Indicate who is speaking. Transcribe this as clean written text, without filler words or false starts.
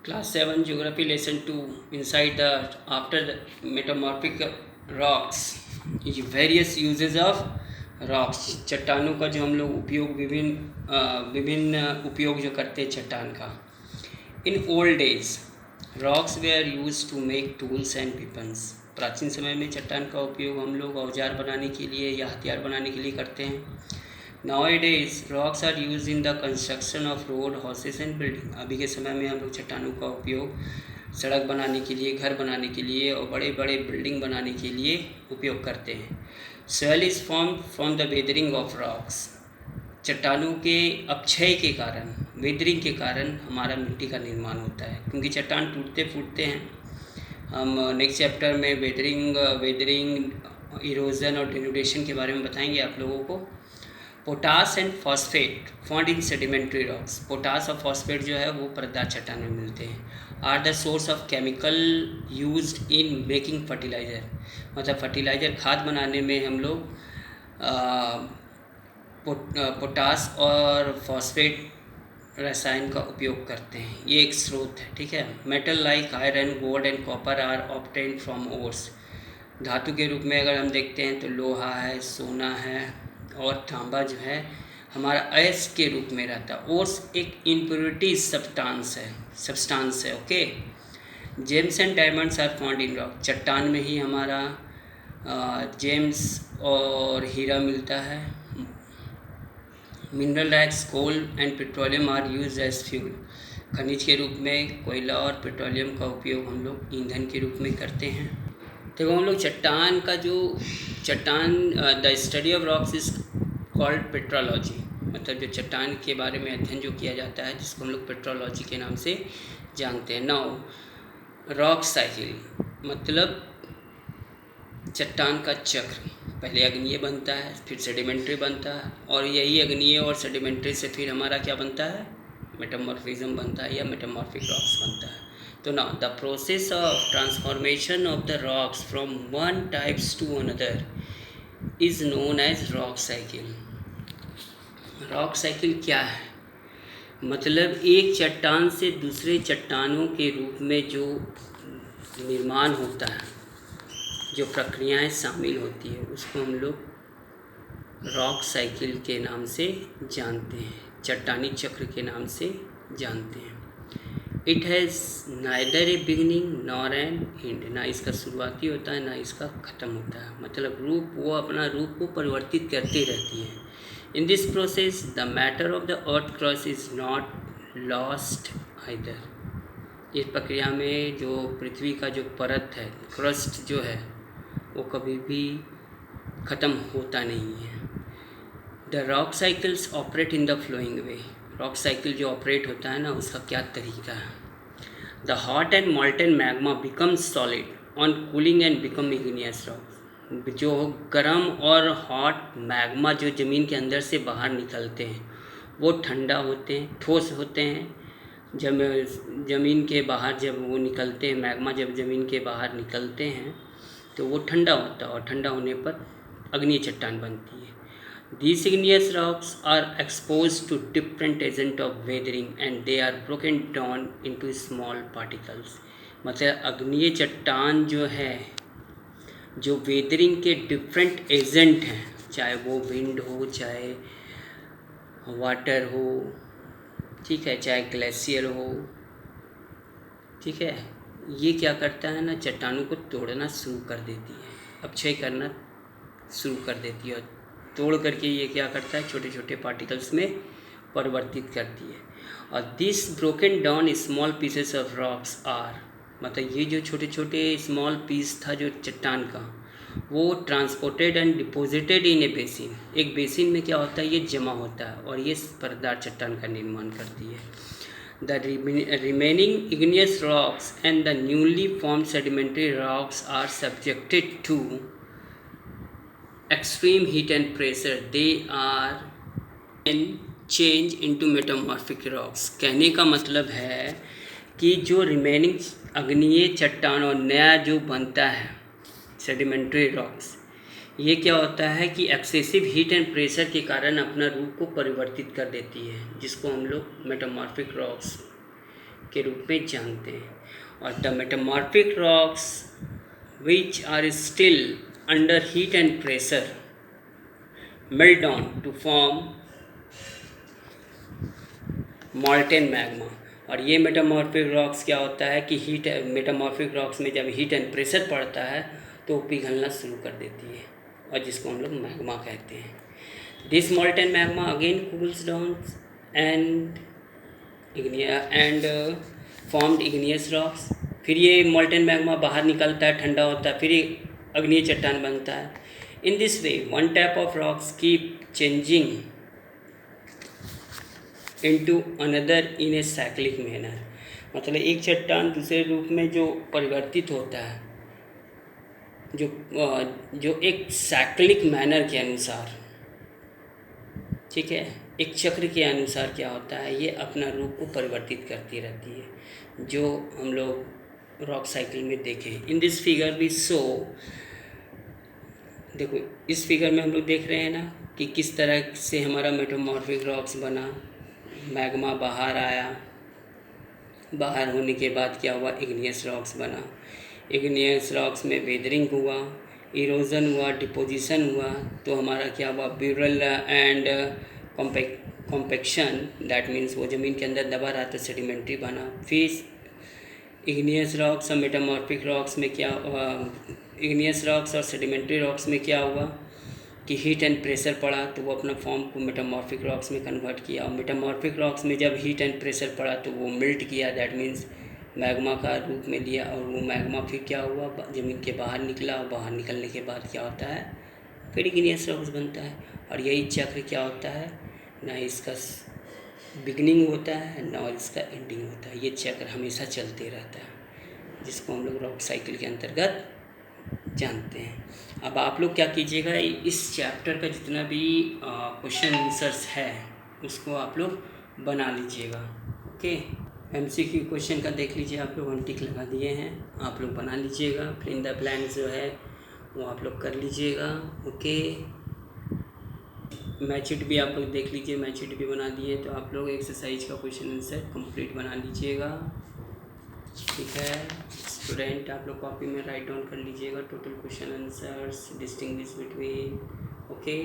Speaker 1: Class 7 Geography Lesson 2 inside the after the metamorphic rocks is various uses of rocks। चट्टानों का जो हम लोग उपयोग विभिन्न उपयोग जो करते हैं चट्टान का। In old days rocks were use to make tools and weapons. प्राचीन समय में चट्टान का उपयोग हम लोग औजार बनाने के लिए या हथियार बनाने के लिए करते हैं। Nowadays rocks are used in the construction of road, houses and building। अभी के समय में हम लोग चट्टानों का उपयोग सड़क बनाने के लिए, घर बनाने के लिए और बड़े बड़े बिल्डिंग बनाने के लिए उपयोग करते हैं। Soil is formed from the weathering of rocks। चट्टानों के अपक्षय के कारण, वेदरिंग के कारण हमारा मिट्टी का निर्माण होता है, क्योंकि चट्टान टूटते फूटते हैं। हम नेक्स्ट चैप्टर में वेदरिंग, इरोजन और डिनोडेशन के बारे में बताएंगे आप लोगों को। Potash and phosphate found in sedimentary rocks. Potash और फॉस्फेट जो है वो परतदार चट्टान में मिलते हैं। Are the source of chemical used in making fertiliser. मतलब फर्टिलाइज़र खाद बनाने में हम लोग पोटास और फॉस्फेट रसायन का उपयोग करते हैं। ये एक स्रोत है, ठीक है। Metal like iron, gold and copper are obtained from ores. धातु के रूप में अगर हम देखते हैं तो लोहा है, सोना है और तांबा जो है हमारा अयस्क के रूप में रहता है। ओर्स एक इम्प्योरिटी सब्सटेंस है, okay. Gems and diamonds are found in rock. चट्टान में ही हमारा जेम्स और हीरा मिलता है। Mineral likes coal and petroleum are use as fuel. खनिज के रूप में कोयला और पेट्रोलियम का उपयोग हम लोग ईंधन के रूप में करते हैं। देखो हम लोग चट्टान the study of rocks is called petrology. मतलब जो चट्टान के बारे में अध्ययन जो किया जाता है, जिसको हम लोग पेट्रोलॉजी के नाम से जानते हैं। नाउ रॉक साइकिल मतलब चट्टान का चक्र। पहले अग्नीय बनता है, फिर सेडिमेंट्री बनता है, और यही अग्नीय और सेडिमेंट्री से फिर हमारा क्या बनता है, मेटामॉर्फिज्म बनता है या मेटामॉर्फिक रॉक्स बनता है। तो now the process of transformation of the rocks from one types to another is known as rock cycle। Rock cycle क्या है? मतलब एक चट्टान से दूसरे चट्टानों के रूप में जो निर्माण होता है, जो प्रक्रियाएं शामिल होती है, उसको हम लोग रॉक साइकिल के नाम से जानते हैं, चट्टानी चक्र के नाम से जानते हैं। It has neither a beginning nor an end. ना इसका शुरुआती होता है, ना इसका ख़त्म होता है। मतलब वो अपना रूप को परिवर्तित करती रहती है। In this process the matter of the earth crust is not lost either. इस प्रक्रिया में जो पृथ्वी का जो परत है, क्रस्ट जो है, वो कभी भी ख़त्म होता नहीं है। The rock cycles operate in the flowing way. Rock cycle जो ऑपरेट होता है ना, उसका क्या तरीका है। The hot and मॉल्टन magma becomes solid on cooling and become igneous rock. जो गर्म और हॉट मैग्मा जो ज़मीन के अंदर से बाहर निकलते हैं, वो ठंडा होते हैं, ठोस होते हैं। जब ज़मीन के बाहर जब वो निकलते हैं, मैग्मा जब ज़मीन के बाहर निकलते हैं तो वो ठंडा होता है, और ठंडा होने पर अग्नि चट्टान बनती है। These igneous rocks are exposed to different agent of weathering and they are broken down into small particles। मतलब अग्नीय चट्टान जो है, जो वेदरिंग के डिफरेंट एजेंट हैं, चाहे वो विंड हो, चाहे वाटर हो, ठीक है, चाहे ग्लेशियर हो, ठीक है, ये क्या करता है ना, चट्टानों को तोड़ना शुरू कर देती है, अपक्षय करना शुरू कर देती है। तोड़ करके ये क्या करता है, छोटे छोटे पार्टिकल्स में परिवर्तित करती है। और this broken down small pieces of rocks are, मतलब ये जो छोटे छोटे स्मॉल पीस था जो चट्टान का, वो transported and deposited in A basin. एक बेसिन में क्या होता है, ये जमा होता है और ये परतदार चट्टान का निर्माण करती है। The remaining igneous rocks and the newly formed sedimentary rocks are subjected to extreme heat and pressure, they are then change into metamorphic rocks। कहने का मतलब है कि जो रिमेनिंग अग्नीय चट्टान और नया जो बनता है सेडिमेंट्री रॉक्स, ये क्या होता है कि एक्सेसिव हीट एंड प्रेशर के कारण अपना रूप को परिवर्तित कर देती है, जिसको हम लोग मेटामॉर्फिक रॉक्स के रूप में जानते हैं। और the metamorphic rocks which are still under heat and pressure melt down to form molten magma. और ये मेटामॉर्फिक रॉक्स क्या होता है कि मेटामॉर्फिक रॉक्स में जब हीट एंड प्रेशर पड़ता है तो पिघलना शुरू कर देती है, और जिसको हम लोग मैग्मा कहते हैं। This molten magma again cools down and formed igneous rocks. फिर ये मॉल्टेन मैग्मा बाहर निकलता है, ठंडा होता है, फिर अग्नीय चट्टान बनता है। In this way one type of rocks keep changing into another in a cyclic manner. मतलब एक चट्टान दूसरे रूप में जो परिवर्तित होता है, जो एक साइक्लिक मैनर के अनुसार, ठीक है, एक चक्र के अनुसार क्या होता है, ये अपना रूप को परिवर्तित करती रहती है, जो हम लोग रॉक साइकिल में देखें। इन दिस फिगर भी शो, देखो इस फिगर में हम लोग देख रहे हैं ना कि किस तरह से हमारा मेटामॉर्फिक रॉक्स बना, मैग्मा बाहर आया, बाहर होने के बाद क्या हुआ, इग्नियस रॉक्स बना। इग्नियस रॉक्स में वेदरिंग हुआ, इरोजन हुआ, डिपोजिशन हुआ, तो हमारा क्या हुआ, burial and compaction, that means वो ज़मीन के अंदर दबा रहा तो सेडिमेंट्री बना। फिर इग्नियस रॉक्स और मेटामॉर्फिक रॉक्स में क्या, इग्नियस रॉक्स और सेडिमेंट्री रॉक्स में क्या हुआ कि हीट एंड प्रेशर पड़ा तो वो अपना फॉर्म को मेटामॉर्फिक रॉक्स में कन्वर्ट किया, और मेटामॉर्फिक रॉक्स में जब हीट एंड प्रेशर पड़ा तो वो मेल्ट किया, दैट मीन्स मैग्मा का रूप में लिया, और वो मैग्मा फिर क्या हुआ, ज़मीन के बाहर निकला, और बाहर निकलने के बाद क्या होता है, फिर इग्नियस रॉक्स बनता है। और यही चक्र क्या होता है, ना इसका बिगनिंग होता है ना और इसका एंडिंग होता है, ये चक्र हमेशा चलते रहता है, जिसको हम लोग रॉक साइकिल के अंतर्गत जानते हैं। अब आप लोग क्या कीजिएगा, इस चैप्टर का जितना भी क्वेश्चन आंसर्स है उसको आप लोग बना लीजिएगा। ओके, एमसीक्यू क्वेश्चन का देख लीजिए, आप लोग 1 टिक लगा दिए हैं, आप लोग बना लीजिएगा। फिल इन द ब्लैंक्स जो है वो आप लोग कर लीजिएगा। ओके, मैच इट भी आप लोग देख लीजिए, मैच इट भी बना दिए, तो आप लोग एक्सरसाइज का क्वेश्चन आंसर कंप्लीट बना लीजिएगा। ठीक है स्टूडेंट, आप लोग कॉपी में राइट डाउन कर लीजिएगा total question answers, distinguish between. Okay.